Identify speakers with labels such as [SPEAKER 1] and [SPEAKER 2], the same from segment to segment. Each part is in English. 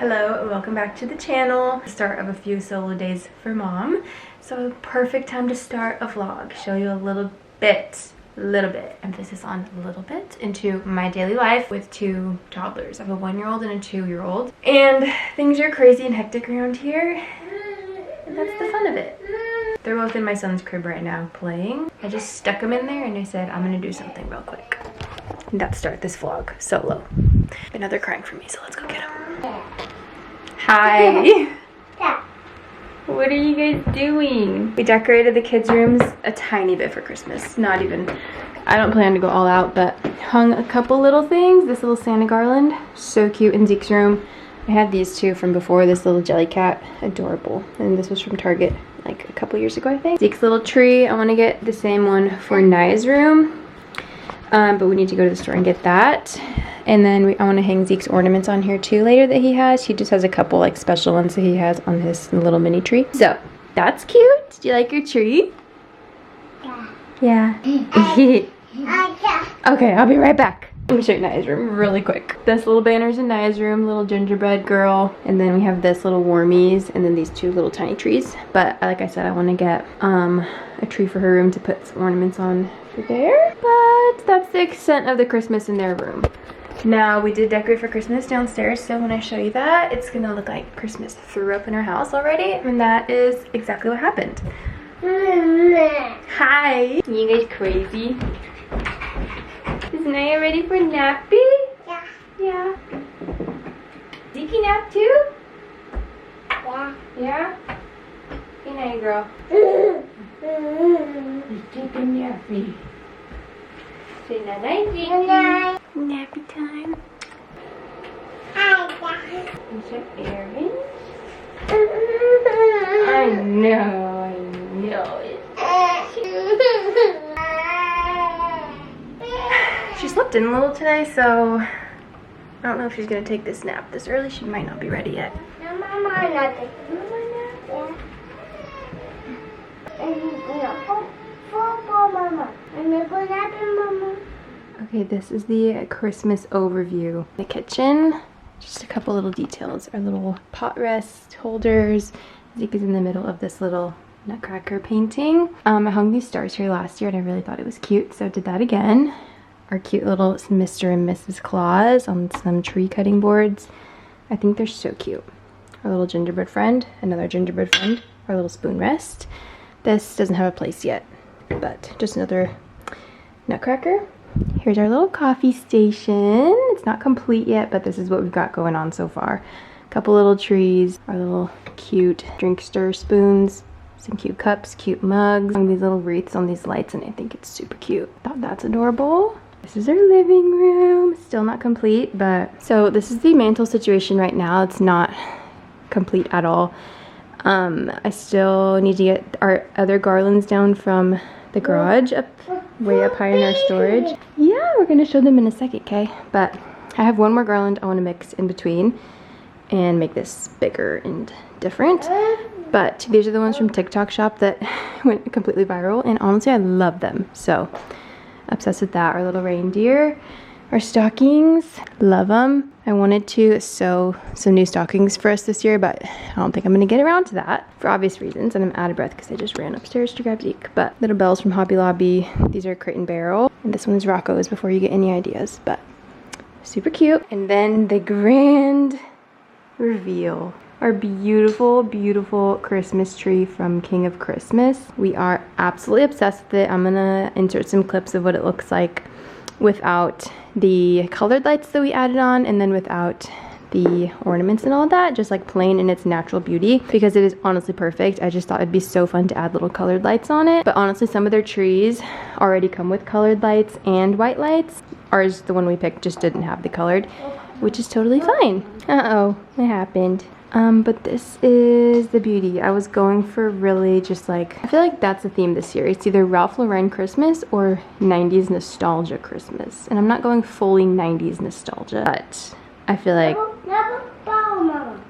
[SPEAKER 1] Hello and welcome back to the channel. Start of a few solo days for mom. So perfect time to start a vlog. Show you a little bit, emphasis on little bit, into my daily life with two toddlers. I have a 1-year-old and a 2-year-old. And things are crazy and hectic around here. And that's the fun of it. They're both in my son's crib right now playing. I just stuck them in there and I said, I'm gonna do something real quick. And that's start this vlog solo. But now they're crying for me, so let's go get them. Hi. What are you guys doing? We decorated the kids' rooms a tiny bit for Christmas. Not even, I don't plan to go all out, but hung a couple little things. This little Santa garland, so cute in Zeke's room. I had these two from before, this little jelly cat, adorable. And this was from Target like a couple years ago, I think. Zeke's little tree, I want to get the same one for Nai's room. But we need to go to the store and get that. And then I want to hang Zeke's ornaments on here too later that he has. He just has a couple like special ones that he has on his little mini tree. So that's cute. Do you like your tree? Yeah. Yeah. Okay, I'll be right back. Let me show you Nai's room really quick. This little banner's in Nai's room, little gingerbread girl. And then we have this little warmies and then these two little tiny trees. But like I said, I want to get a tree for her room to put some ornaments on for there. But that's the extent of the Christmas in their room. Now, we did decorate for Christmas downstairs, so when I show you that, it's gonna look like Christmas threw up in our house already, and that is exactly what happened. Hi! You guys crazy? Is Naya ready for nappy? Yeah. Yeah. Zeke nap too? Yeah. Yeah? Hey, Naya girl. Let's take a nappy. Say night-night, Zeke. Nappy time. Is it errands? I know it. She slept in a little today, so I don't know if she's gonna take this nap this early. She might not be ready yet. Okay, this is the Christmas overview. The kitchen, just a couple little details. Our little pot rest holders. Zeke is in the middle of this little nutcracker painting. I hung these stars here last year and I really thought it was cute, so I did that again. Our cute little Mr. and Mrs. Claus on some tree cutting boards. I think they're so cute. Our little gingerbread friend, another gingerbread friend, our little spoon rest. This doesn't have a place yet, but just another nutcracker. Here's our little coffee station. It's not complete yet, but this is what we've got going on so far. A couple little trees, our little cute drink stir spoons, some cute cups, cute mugs, and these little wreaths on these lights, and I think it's super cute. Thought that's adorable. This is our living room. Still not complete, but so this is the mantle situation right now. It's not complete at all. I still need to get our other garlands down from the garage up way up high in our storage. Yeah, we're gonna show them in a second, okay? But I have one more garland I want to mix in between and make this bigger and different. But these are the ones from TikTok shop that went completely viral, and honestly I love them. So obsessed with that. Our little reindeer, our stockings, love them. I wanted to sew some new stockings for us this year, but I don't think I'm gonna get around to that for obvious reasons, and I'm out of breath because I just ran upstairs to grab Zeke. But little bells from Hobby Lobby. These are Crate and Barrel, and this one is Rocco's before you get any ideas, but super cute. And then the grand reveal. Our beautiful, beautiful Christmas tree from King of Christmas. We are absolutely obsessed with it. I'm gonna insert some clips of what it looks like without the colored lights that we added on, and then without the ornaments and all that, just like plain in its natural beauty, because it is honestly perfect. I just thought it'd be so fun to add little colored lights on it. But honestly, some of their trees already come with colored lights and white lights. Ours, the one we picked, just didn't have the colored, which is totally fine. Uh-oh, it happened. But this is the beauty. I was going for really just like, I feel like that's the theme this year. It's either Ralph Lauren Christmas or 90s nostalgia Christmas. And I'm not going fully 90s nostalgia, but I feel like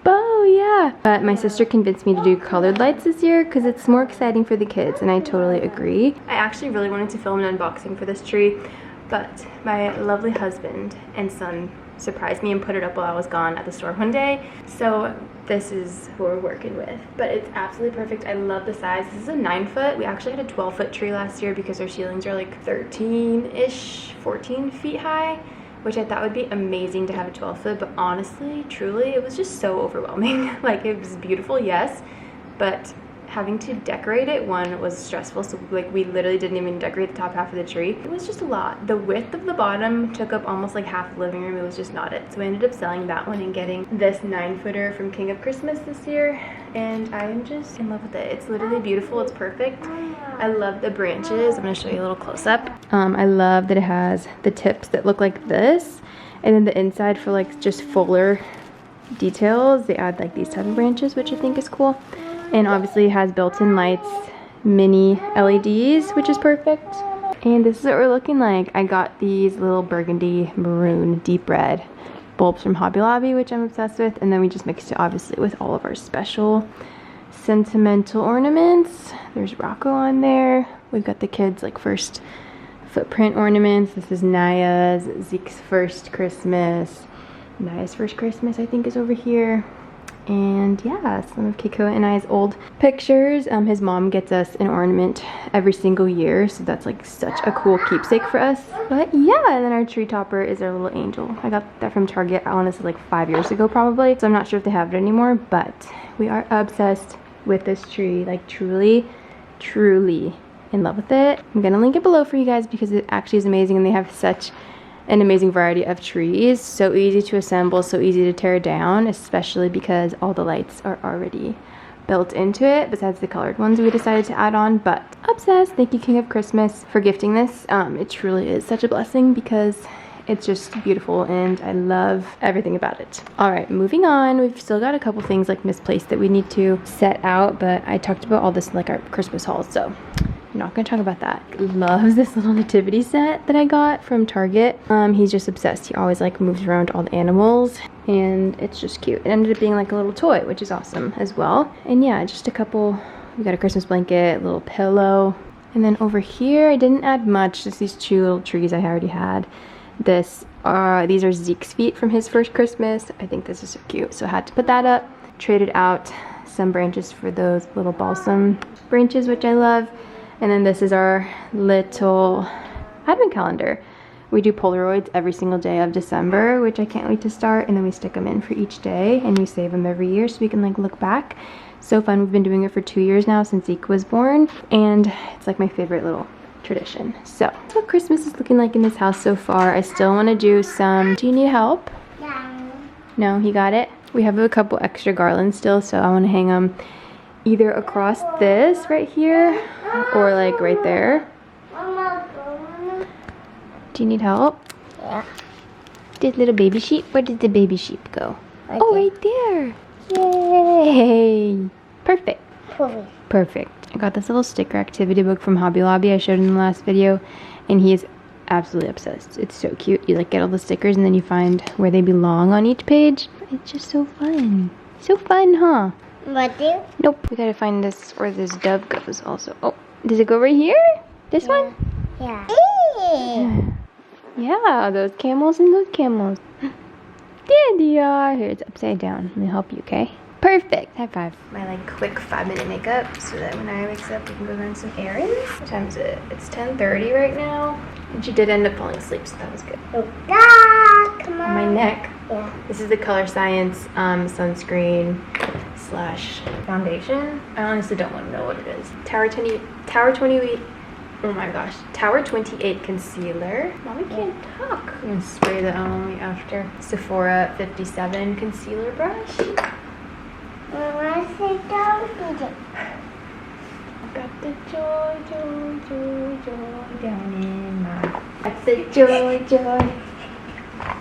[SPEAKER 1] bow, yeah. But my sister convinced me to do colored lights this year because it's more exciting for the kids, and I totally agree. I actually really wanted to film an unboxing for this tree, but my lovely husband and son surprised me and put it up while I was gone at the store one day. So this is who we're working with, but it's absolutely perfect. I love the size. This is a 9-foot. We actually had a 12-foot tree last year because our ceilings are like 13-ish, 14 feet high, which I thought would be amazing to have a 12-foot, but honestly, truly, it was just so overwhelming. Like, it was beautiful, yes, but having to decorate it, one, was stressful. So like we literally didn't even decorate the top half of the tree. It was just a lot. The width of the bottom took up almost like half the living room. It was just not it. So I ended up selling that one and getting this 9-footer from King of Christmas this year, and I am just in love with it. It's literally beautiful. It's perfect. I love the branches. I'm going to show you a little close-up. I love that it has the tips that look like this, and then the inside for like just fuller details, they add like these type of branches, which I think is cool. And obviously it has built-in lights, mini LEDs, which is perfect. And this is what we're looking like. I got these little burgundy maroon deep red bulbs from Hobby Lobby, which I'm obsessed with. And then we just mixed it obviously with all of our special sentimental ornaments. There's Rocco on there. We've got the kids like first footprint ornaments. This is Naya's, Zeke's first Christmas. Naya's first Christmas I think is over here. And yeah, some of Keiko and I's old pictures. His mom gets us an ornament every single year, so that's like such a cool keepsake for us. But yeah, and then our tree topper is our little angel. I got that from Target, honestly, like 5 years ago probably, so I'm not sure if they have it anymore, but we are obsessed with this tree, like truly in love with it. I'm gonna link it below for you guys because it actually is amazing, and they have such an amazing variety of trees. So easy to assemble, so easy to tear down, especially because all the lights are already built into it besides the colored ones we decided to add on. But obsessed. Thank you, King of Christmas, for gifting this. It truly is such a blessing because it's just beautiful and I love everything about it. All right, moving on. We've still got a couple things like misplaced that we need to set out, but I talked about all this in like our Christmas haul, so I'm not gonna talk about that. Loves this little nativity set that I got from Target. He's just obsessed. He always like moves around all the animals and it's just cute. It ended up being like a little toy, which is awesome as well. And yeah, just a couple, we got a Christmas blanket, little pillow. And then over here, I didn't add much, just these 2 little trees I already had. These are Zeke's feet from his first Christmas. I think this is so cute, so I had to put that up. Traded out some branches for those little balsam branches, which I love. And then this is our little advent calendar. We do Polaroids every single day of December, which I can't wait to start. And then we stick them in for each day and we save them every year so we can like look back. So fun. We've been doing it for 2 years now since Zeke was born. And it's like my favorite little tradition. So that's what Christmas is looking like in this house so far. I still want to do some. Do you need help? No, he got it. We have a couple extra garlands still, so I want to hang them either across this right here or like right there. Do you need help?
[SPEAKER 2] Yeah.
[SPEAKER 1] This little baby sheep, where did the baby sheep go?
[SPEAKER 2] Right
[SPEAKER 1] Oh,
[SPEAKER 2] there.
[SPEAKER 1] right there. Yay. Perfect.
[SPEAKER 2] Perfect.
[SPEAKER 1] I got this little sticker activity book from Hobby Lobby I showed in the last video, and he is absolutely obsessed. It's so cute. You like get all the stickers and then you find where they belong on each page. It's just so fun. So fun, huh?
[SPEAKER 2] What do?
[SPEAKER 1] Nope. We gotta find this where this dove goes also. Oh, does it go right here? This one?
[SPEAKER 2] Yeah.
[SPEAKER 1] Yeah, those camels and those camels. There they are. Here, it's upside down. Let me help you, okay? Perfect. High five. My like quick 5-minute makeup so that when I wakes up we can go run some errands. What time is it? It's 10:30 right now. And she did end up falling asleep, so that was good.
[SPEAKER 2] Oh, God, come on.
[SPEAKER 1] My neck.
[SPEAKER 2] Yeah.
[SPEAKER 1] This is the Color Science sunscreen slash foundation. I honestly don't want to know what it is. Tower 28. Oh my gosh. Tower 28 concealer. Mommy can't talk. I'm gonna spray that on only after. Sephora 57 concealer brush.
[SPEAKER 2] I say don't eat it.
[SPEAKER 1] Got the joy, joy, joy, joy down in my. Got the joy, joy.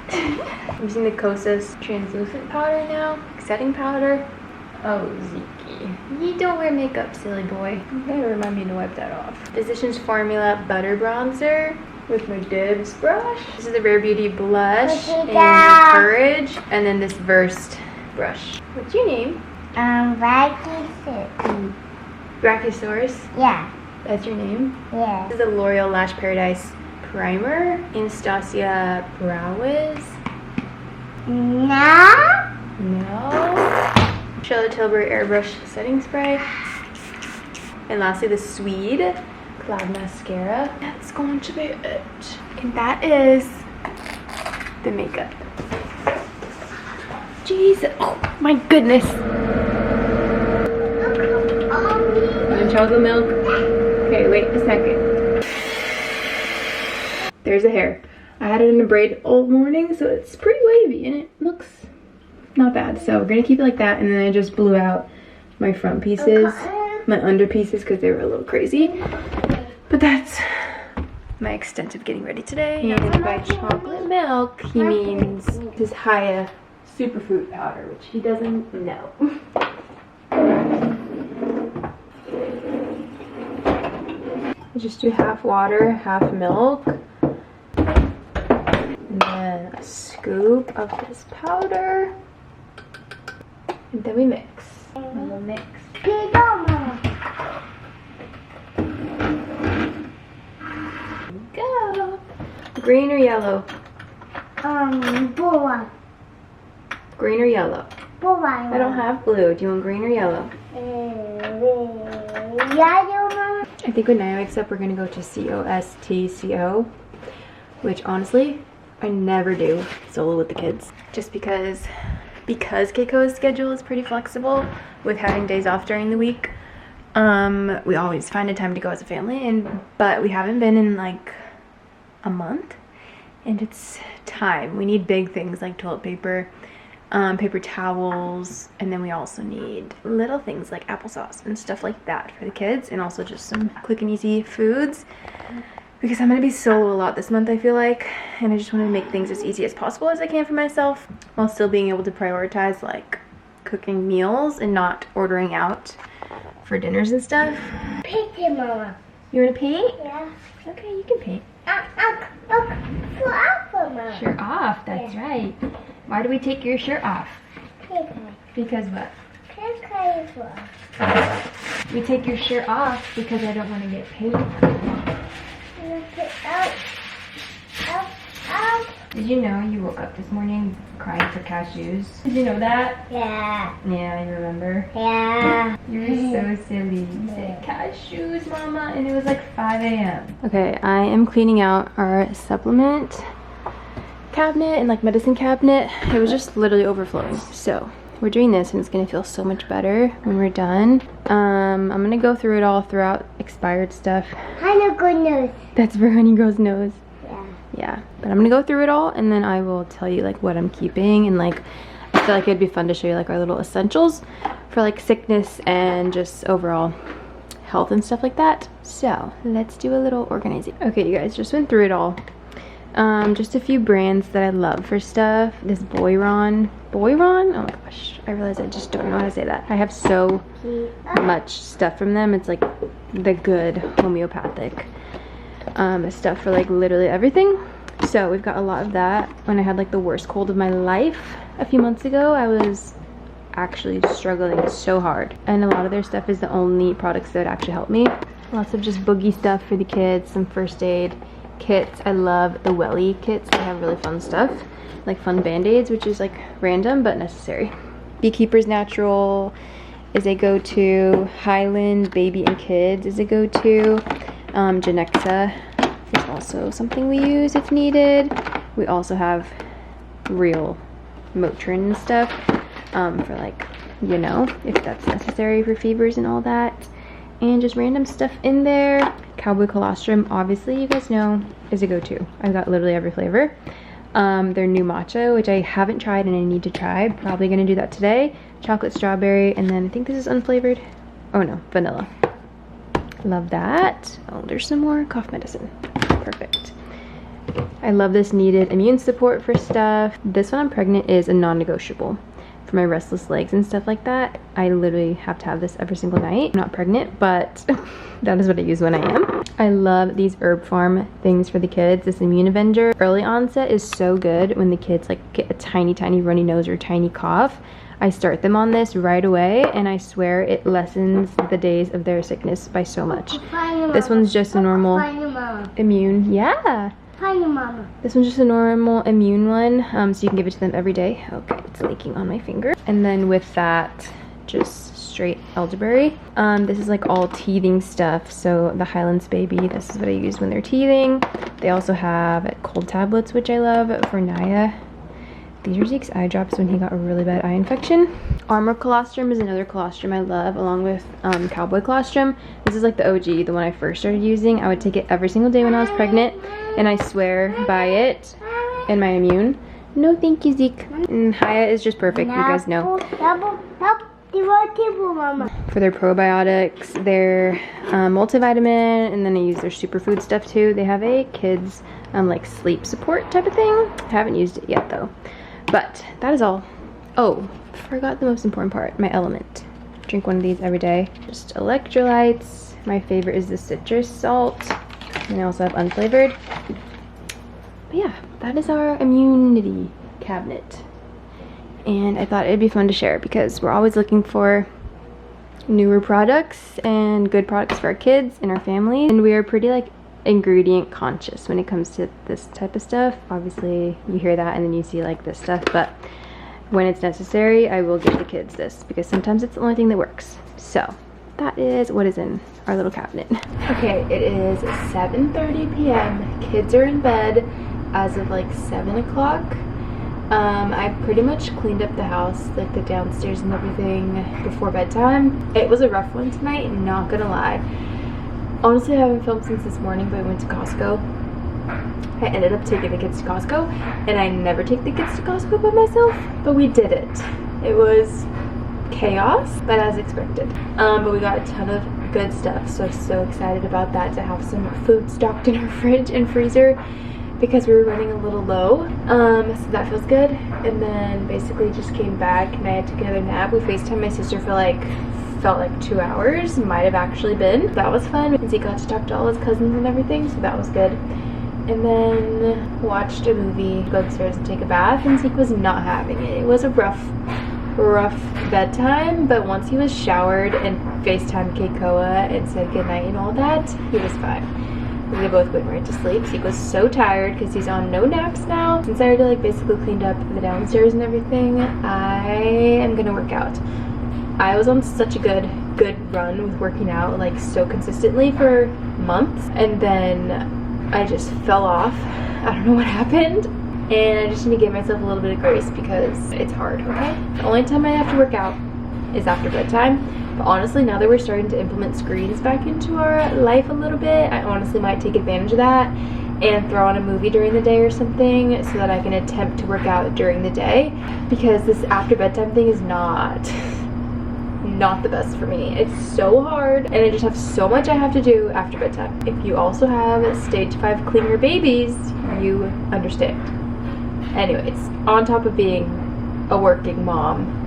[SPEAKER 1] I'm using the Kosas translucent powder now. Setting powder. Oh, Zeke. You don't wear makeup, silly boy. You gotta remind me to wipe that off. Physicians Formula Butter Bronzer with my Dibs brush. This is the Rare Beauty Blush and Courage. And then this Versed brush. What's your name? Brachiosaurus?
[SPEAKER 2] Yeah.
[SPEAKER 1] That's your name?
[SPEAKER 2] Yeah.
[SPEAKER 1] This is the L'Oreal Lash Paradise Primer. Anastasia Brow Wiz.
[SPEAKER 2] No.
[SPEAKER 1] No. Charlotte Tilbury Airbrush Setting Spray. And lastly, the Swede Cloud Mascara. That's going to be it. And that is the makeup. Jesus. Oh my goodness. And chocolate milk. Okay, wait a second. There's the hair. I had it in a braid all morning, so it's pretty wavy and it looks not bad. So we're gonna keep it like that, and then I just blew out my front pieces, my under pieces, because they were a little crazy. But that's my extent of getting ready today. And by chocolate milk, he means his Haya superfood powder, which he doesn't know. I just do half water, half milk. And then a scoop of this powder. And then we mix. And we'll mix. Go! Green or yellow?
[SPEAKER 2] Blue.
[SPEAKER 1] Green or yellow?
[SPEAKER 2] Blue.
[SPEAKER 1] I don't have blue. Do you want green or yellow?
[SPEAKER 2] Yellow.
[SPEAKER 1] I think when Naya wakes up, we're gonna go to COSTCO, which honestly, I never do solo with the kids. Just because Keiko's schedule is pretty flexible with having days off during the week. We always find a time to go as a family, but we haven't been in like a month, and it's time. We need big things like toilet paper, paper towels, and then we also need little things like applesauce and stuff like that for the kids, and also just some quick and easy foods, because I'm gonna be solo a lot this month, I feel like, and I just want to make things as easy as possible as I can for myself while still being able to prioritize like cooking meals and not ordering out for dinners and stuff.
[SPEAKER 2] Painting, Mama.
[SPEAKER 1] You want to paint?
[SPEAKER 2] Yeah.
[SPEAKER 1] Okay, you can paint. Shirt off, that's right. Why do we take your shirt off? Because what? We take your shirt off because I don't want to get paint. Did you know you woke up this morning crying for cashews? Did you know that?
[SPEAKER 2] Yeah.
[SPEAKER 1] Yeah, you remember?
[SPEAKER 2] Yeah.
[SPEAKER 1] You were so silly. You said cashews, Mama, and it was like 5 a.m. Okay, I am cleaning out our supplement cabinet and like medicine cabinet. It was just literally overflowing. So we're doing this, and it's gonna feel so much better when we're done. I'm gonna go through it all throughout expired stuff.
[SPEAKER 2] Honey good news.
[SPEAKER 1] That's for Honey Girl's nose.
[SPEAKER 2] Yeah.
[SPEAKER 1] Yeah, but I'm gonna go through it all, and then I will tell you like what I'm keeping, and like I feel like it'd be fun to show you like our little essentials for like sickness and just overall health and stuff like that. So let's do a little organizing. Okay, you guys, just went through it all. Just a few brands that I love for stuff. This Boyron, oh my gosh, I realize I just don't know how to say that. I have so much stuff from them. It's like the good homeopathic stuff for like literally everything. So we've got a lot of that. When I had like the worst cold of my life a few months ago, I was actually struggling so hard, and a lot of their stuff is the only products that would actually help me. Lots of just boogie stuff for the kids, some first aid kits. I love the welly kits. They have really fun stuff, like fun band-aids, which is like random but necessary. Beekeeper's Natural is a go-to. Highland Baby and Kids is a go-to. Genexa is also something we use if needed. We also have real Motrin and stuff for like, you know, if that's necessary for fevers and all that. And just random stuff in there. Cowboy Colostrum, obviously, you guys know, is a go-to. I've got literally every flavor. Their new matcha, which I haven't tried and I need to try. Probably gonna do that today. Chocolate strawberry, and then I think this is unflavored. Oh no, vanilla. Love that. Oh, there's some more cough medicine. Perfect. I love this needed immune support for stuff. This one I'm pregnant is a non-negotiable. For my restless legs and stuff like that, I literally have to have this every single night. I'm not pregnant, but that is what I use when I am. I love these Herb Farm things for the kids. This Immune Avenger early onset is so good when the kids like get a tiny runny nose or tiny cough. I start them on this right away, and I swear it lessens the days of their sickness by so much. This one's just a normal immune. Yeah.
[SPEAKER 2] Hi, Mama.
[SPEAKER 1] This one's just a normal immune one, so you can give it to them every day. Okay, it's leaking on my finger. And then with that, just straight elderberry. This is like all teething stuff. So the Highlands Baby, this is what I use when they're teething. They also have cold tablets, which I love for Naya. These are Zeke's eye drops when he got a really bad eye infection. Armor colostrum is another colostrum I love, along with cowboy colostrum. This is like the OG, the one I first started using. I would take it every single day when I was pregnant, and I swear by it and my immune. No, thank you, Zeke. And Haya is just perfect, you guys know. For their probiotics, their multivitamin, and then I use their superfood stuff too. They have a kids like sleep support type of thing. I haven't used it yet though. But that is all. Oh, forgot the most important part, my element. Drink one of these every day. Just electrolytes. My favorite is the citrus salt. And I also have unflavored. But yeah, that is our immunity cabinet. And I thought it'd be fun to share because we're always looking for newer products and good products for our kids and our family. And we are pretty like ingredient conscious when it comes to this type of stuff. Obviously you hear that and then you see like this stuff, but when it's necessary I will give the kids this because sometimes it's the only thing that works. So that is what is in our little cabinet. Okay, it is 7:30 p.m. Kids are in bed as of like 7 o'clock. I pretty much cleaned up the house, like the downstairs and everything before bedtime. It was a rough one tonight, not gonna lie. Honestly, I haven't filmed since this morning, but I went to Costco. I ended up taking the kids to Costco, and I never take the kids to Costco by myself, but we did it. It was chaos, but as expected. But we got a ton of good stuff, so I'm so excited about that, to have some food stocked in our fridge and freezer because we were running a little low. So that feels good. And then basically just came back and I took another nap. We FaceTimed my sister for like felt like 2 hours, might have actually been. That was fun. And Zeke got to talk to all his cousins and everything, so that was good. And then watched a movie, go upstairs and take a bath, and Zeke was not having it. It was a rough bedtime, but once he was showered and FaceTimed Keikoa and said goodnight and all that, he was fine. We both went right to sleep. Zeke was so tired because he's on no naps now. Since I already like basically cleaned up the downstairs and everything, I am gonna work out. I was on such a good run with working out, like so consistently for months, and then I just fell off. I don't know what happened, and I just need to give myself a little bit of grace because it's hard, okay? The only time I have to work out is after bedtime, but honestly, now that we're starting to implement screens back into our life a little bit, I honestly might take advantage of that and throw on a movie during the day or something so that I can attempt to work out during the day, because this after bedtime thing is not the best for me. It's so hard and I just have so much I have to do after bedtime. If you also have stage 5 cleaner babies, you understand. Anyways, on top of being a working mom,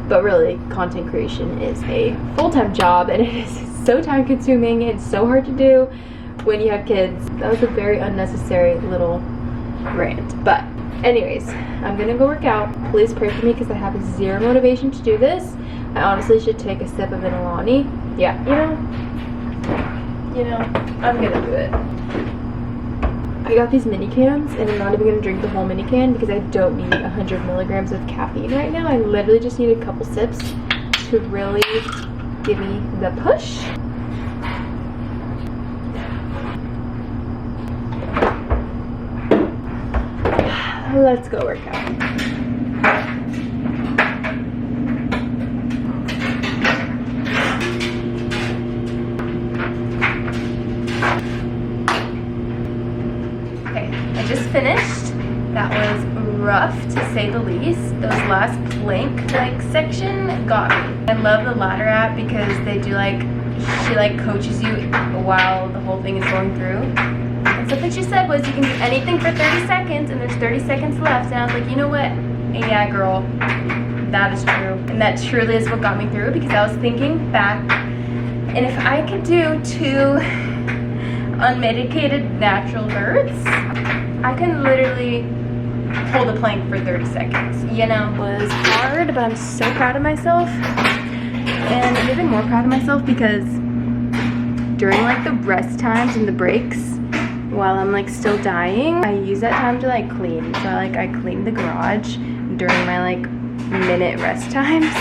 [SPEAKER 1] but really content creation is a full-time job and it is so time consuming. It's so hard to do when you have kids. That was a very unnecessary little rant, but anyways, I'm gonna go work out. Please pray for me because I have zero motivation to do this. I honestly should take a sip of an Alani. Yeah, you know, I'm gonna do it. I got these mini cans and I'm not even gonna drink the whole mini can because I don't need 100 milligrams of caffeine right now. I literally just need a couple sips to really give me the push. Let's go work out. Okay, I just finished. That was rough to say the least. Those last plank section got me. I love the ladder app because they do she coaches you while the whole thing is going through. And something she said was you can do anything for 30 seconds and there's 30 seconds left. And I was like, you know what? Yeah, girl, that is true. And that truly is what got me through because I was thinking back, and if I could do 2 unmedicated natural births, I can literally hold a plank for 30 seconds. You know, it was hard, but I'm so proud of myself. And I'm even more proud of myself because during like the rest times and the breaks, while I'm like still dying, I use that time to like clean. So I clean the garage during my like minute rest times,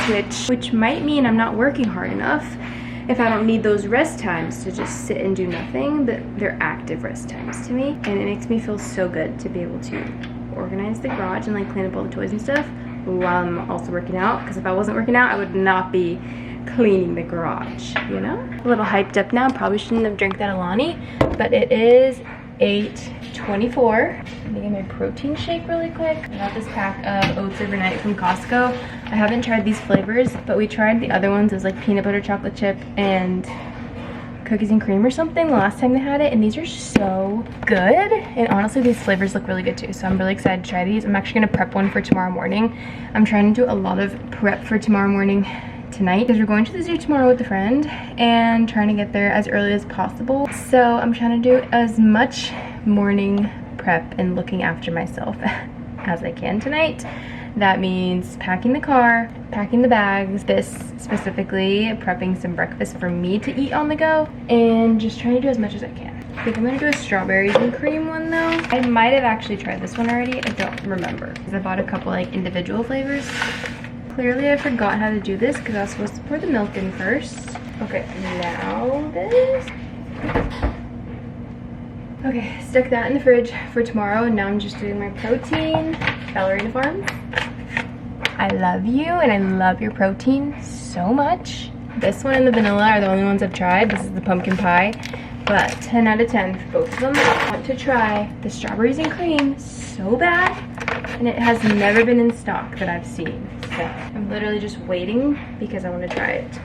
[SPEAKER 1] which might mean I'm not working hard enough if I don't need those rest times to just sit and do nothing. But they're active rest times to me, and it makes me feel so good to be able to organize the garage and like clean up all the toys and stuff while I'm also working out, because if I wasn't working out I would not be cleaning the garage, you know? A little hyped up now. Probably shouldn't have drank that Alani, but it is 8:24. I'm gonna get my protein shake really quick. I got this pack of oats overnight from Costco. I haven't tried these flavors, but we tried the other ones. It was like peanut butter chocolate chip and cookies and cream or something the last time they had it, and these are so good. And honestly, these flavors look really good too, so I'm really excited to try these. I'm actually gonna prep one for tomorrow morning. I'm trying to do a lot of prep for tomorrow morning tonight because we're going to the zoo tomorrow with a friend and trying to get there as early as possible. So I'm trying to do as much morning prep and looking after myself as I can tonight. That means packing the car, packing the bags, this specifically, prepping some breakfast for me to eat on the go, and just trying to do as much as I can. I think I'm gonna do a strawberries and cream one though. I might have actually tried this one already, I don't remember, because I bought a couple like individual flavors. Clearly I forgot how to do this because I was supposed to pour the milk in first. Okay, now this. Okay, stuck that in the fridge for tomorrow, and now I'm just doing my protein. Ballerina Farms, I love you and I love your protein so much. This one and the vanilla are the only ones I've tried. This is the pumpkin pie, but 10 out of 10 for both of them. I want to try the strawberries and cream so bad, and it has never been in stock that I've seen. So I'm literally just waiting because I want to try it.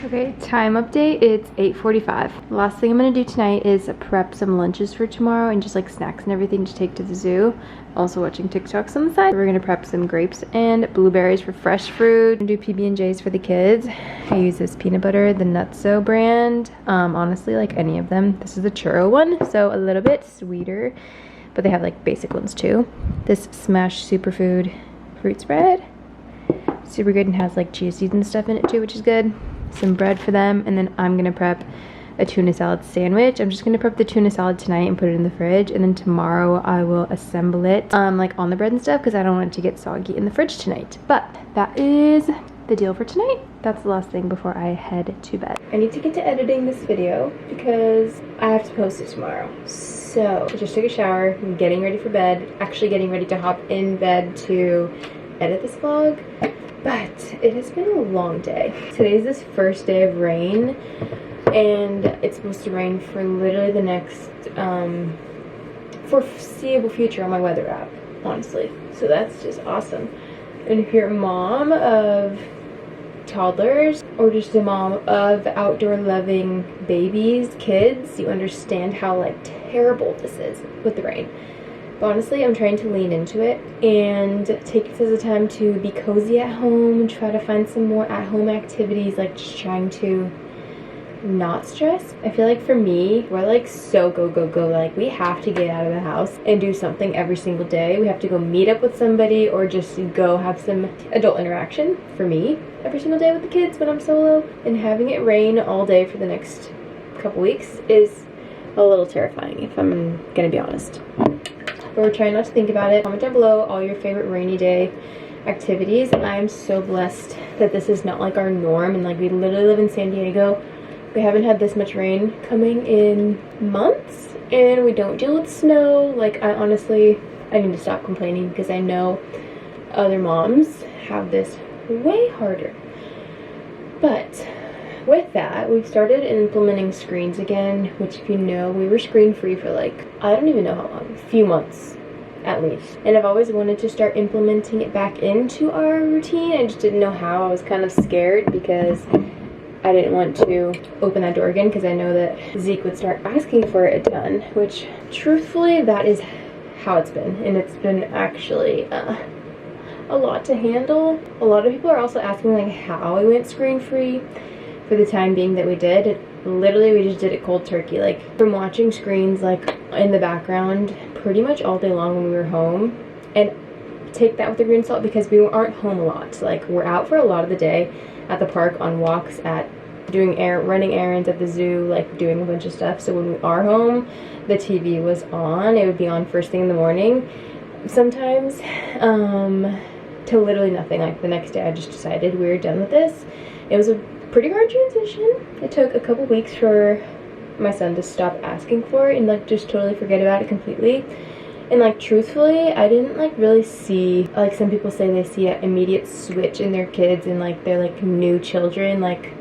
[SPEAKER 1] Okay, time update, it's 8:45. The last thing I'm gonna do tonight is prep some lunches for tomorrow and just like snacks and everything to take to the zoo. Also watching TikToks on the side. We're gonna prep some grapes and blueberries for fresh fruit. I'm gonna do PB&Js for the kids. I use this peanut butter, the Nutso brand. Honestly, like any of them. This is the churro one, so a little bit sweeter, but they have like basic ones too. This Smash Superfood fruit spread. Super good and has like chia seeds and stuff in it too, which is good. Some bread for them, and then I'm gonna prep a tuna salad sandwich. I'm just gonna prep the tuna salad tonight and put it in the fridge, and then tomorrow I will assemble it like on the bread and stuff because I don't want it to get soggy in the fridge tonight. But that is the deal for tonight. That's the last thing before I head to bed. I need to get to editing this video because I have to post it tomorrow. So I just took a shower, I'm getting ready for bed, actually getting ready to hop in bed to edit this vlog. But it has been a long day. Today's this first day of rain, and it's supposed to rain for literally the next foreseeable future on my weather app, honestly. So that's just awesome. And if you're a mom of toddlers or just a mom of outdoor loving babies, kids, you understand how like terrible this is with the rain. Honestly, I'm trying to lean into it and take this as a time to be cozy at home, try to find some more at-home activities, like just trying to not stress. I feel like for me, we're like so go, go, go. Like we have to get out of the house and do something every single day. We have to go meet up with somebody or just go have some adult interaction for me every single day with the kids when I'm solo. And having it rain all day for the next couple weeks is a little terrifying, if I'm gonna be honest. But we're trying not to think about it. Comment down below all your favorite rainy day activities. I am so blessed that this is not like our norm, and like we literally live in San Diego. We haven't had this much rain coming in months, and we don't deal with snow. Like I honestly need to stop complaining because I know other moms have this way harder. But with that, we've started implementing screens again, which if you know, we were screen free for like, I don't even know how long, a few months at least. And I've always wanted to start implementing it back into our routine. I just didn't know how. I was kind of scared because I didn't want to open that door again because I know that Zeke would start asking for it a ton, which truthfully, that is how it's been. And it's been actually a lot to handle. A lot of people are also asking like how we went screen free. For the time being that we did, literally we just did it cold turkey, like from watching screens like in the background pretty much all day long when we were home. And take that with a grain of salt because we aren't home a lot. Like we're out for a lot of the day at the park on walks at doing running errands at the zoo, like doing a bunch of stuff. So when we are home, the TV was on. It would be on first thing in the morning sometimes, to literally nothing. Like the next day I just decided we were done with this. It was a pretty hard transition. It took a couple weeks for my son to stop asking for it and like just totally forget about it completely. And like truthfully, I didn't like really see, like some people say they see an immediate switch in their kids and like they're like new children, like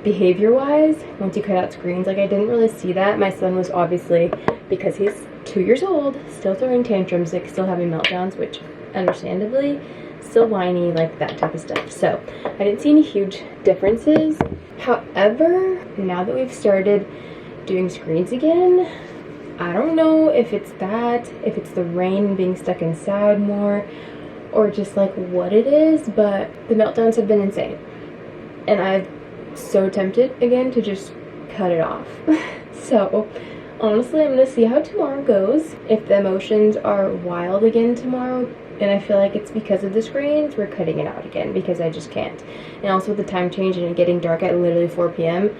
[SPEAKER 1] behavior wise, once you cut out screens. Like I didn't really see that. My son was obviously, because he's 2 years old, still throwing tantrums, like still having meltdowns, which understandably, still whiny, like that type of stuff. So I didn't see any huge differences. However, now that we've started doing screens again, I don't know if it's that, if it's the rain being stuck inside more, or just like what it is, but the meltdowns have been insane. And I'm so tempted again to just cut it off. So honestly, I'm gonna see how tomorrow goes. If the emotions are wild again tomorrow, and I feel like it's because of the screens, we're cutting it out again because I just can't. And also with the time change and it getting dark at literally 4 p.m.,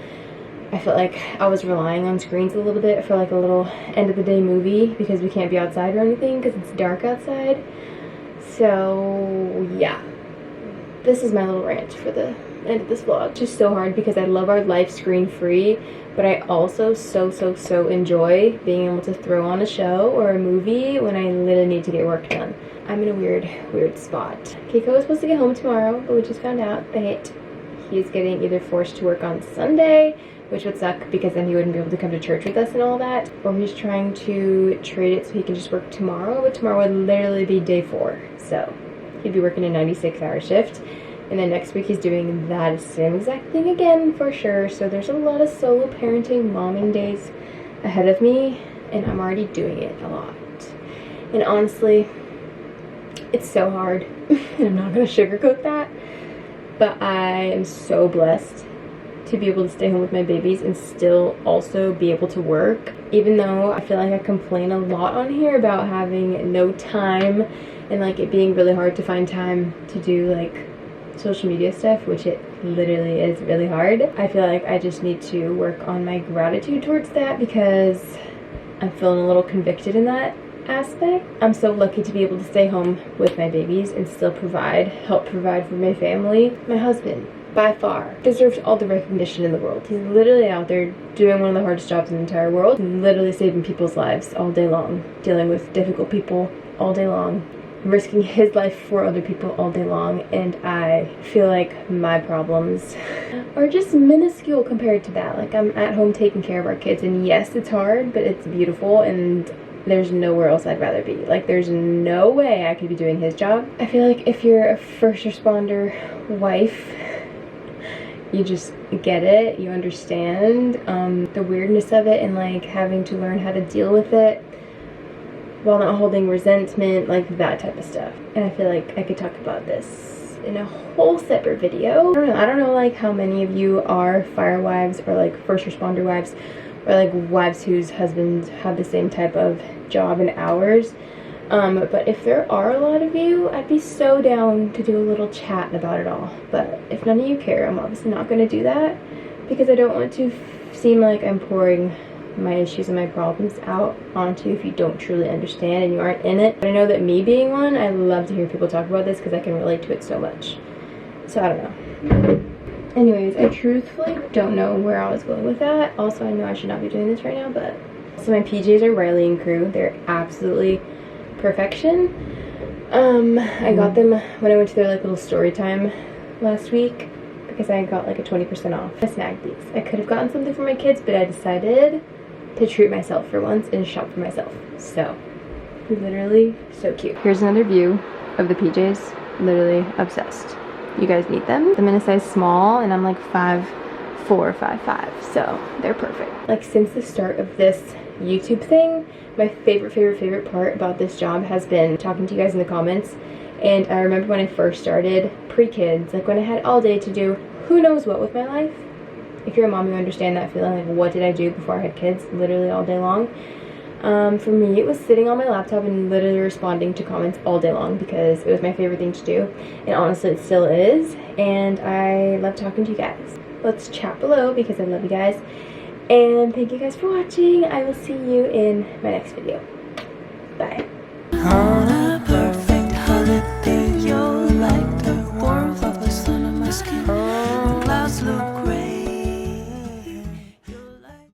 [SPEAKER 1] I felt like I was relying on screens a little bit for like a little end of the day movie because we can't be outside or anything because it's dark outside. So yeah, this is my little rant for the end of this vlog. It's just so hard because I love our life screen free, but I also so enjoy being able to throw on a show or a movie when I literally need to get work done. I'm in a weird spot. Keiko was supposed to get home tomorrow, but we just found out that he's getting either forced to work on Sunday, which would suck because then he wouldn't be able to come to church with us and all that, or he's trying to trade it so he can just work tomorrow, but tomorrow would literally be day 4, so he'd be working a 96-hour shift. And then next week he's doing that same exact thing again for sure. So there's a lot of solo parenting, momming days ahead of me, and I'm already doing it a lot. And honestly, it's so hard, and I'm not gonna sugarcoat that, but I am so blessed to be able to stay home with my babies and still also be able to work. Even though I feel like I complain a lot on here about having no time and like it being really hard to find time to do like social media stuff, which it literally is really hard. I feel like I just need to work on my gratitude towards that because I'm feeling a little convicted in that aspect. I'm so lucky to be able to stay home with my babies and still help provide for my family. My husband, by far, deserves all the recognition in the world. He's literally out there doing one of the hardest jobs in the entire world, literally saving people's lives all day long, dealing with difficult people all day long, risking his life for other people all day long, and I feel like my problems are just minuscule compared to that. Like, I'm at home taking care of our kids, and yes, it's hard, but it's beautiful, and there's nowhere else I'd rather be. Like, there's no way I could be doing his job. I feel like if you're a first responder wife, you just get it, you understand the weirdness of it and like having to learn how to deal with it while not holding resentment, like that type of stuff. And I feel like I could talk about this in a whole separate video. I don't know like how many of you are fire wives or like first responder wives or like wives whose husbands have the same type of job and hours. But if there are a lot of you, I'd be so down to do a little chat about it all. But if none of you care, I'm obviously not going to do that because I don't want to seem like I'm pouring my issues and my problems out onto you if you don't truly understand and you aren't in it. But I know that me being one, I love to hear people talk about this because I can relate to it so much. So I don't know. Anyways, I truthfully don't know where I was going with that. Also, I know I should not be doing this right now, but so my PJs are Riley and Crew. They're absolutely perfection. I got them when I went to their like little story time last week because I got like a 20% off. I snagged these. I could have gotten something for my kids, but I decided to treat myself for once and shop for myself. So literally so cute. Here's another view of the PJs. Literally obsessed. You guys need them. I'm in a size small and I'm like 5'4", 5'5", so they're perfect. Like since the start of this YouTube thing, my favorite part about this job has been talking to you guys in the comments. And I remember when I first started, pre-kids, like when I had all day to do who knows what with my life. If you're a mom, you understand that feeling, like what did I do before I had kids, literally all day long. For me, it was sitting on my laptop and literally responding to comments all day long because it was my favorite thing to do, and honestly it still is, and I love talking to you guys. Let's chat below because I love you guys, and thank you guys for watching. I will see you in my next video. Bye.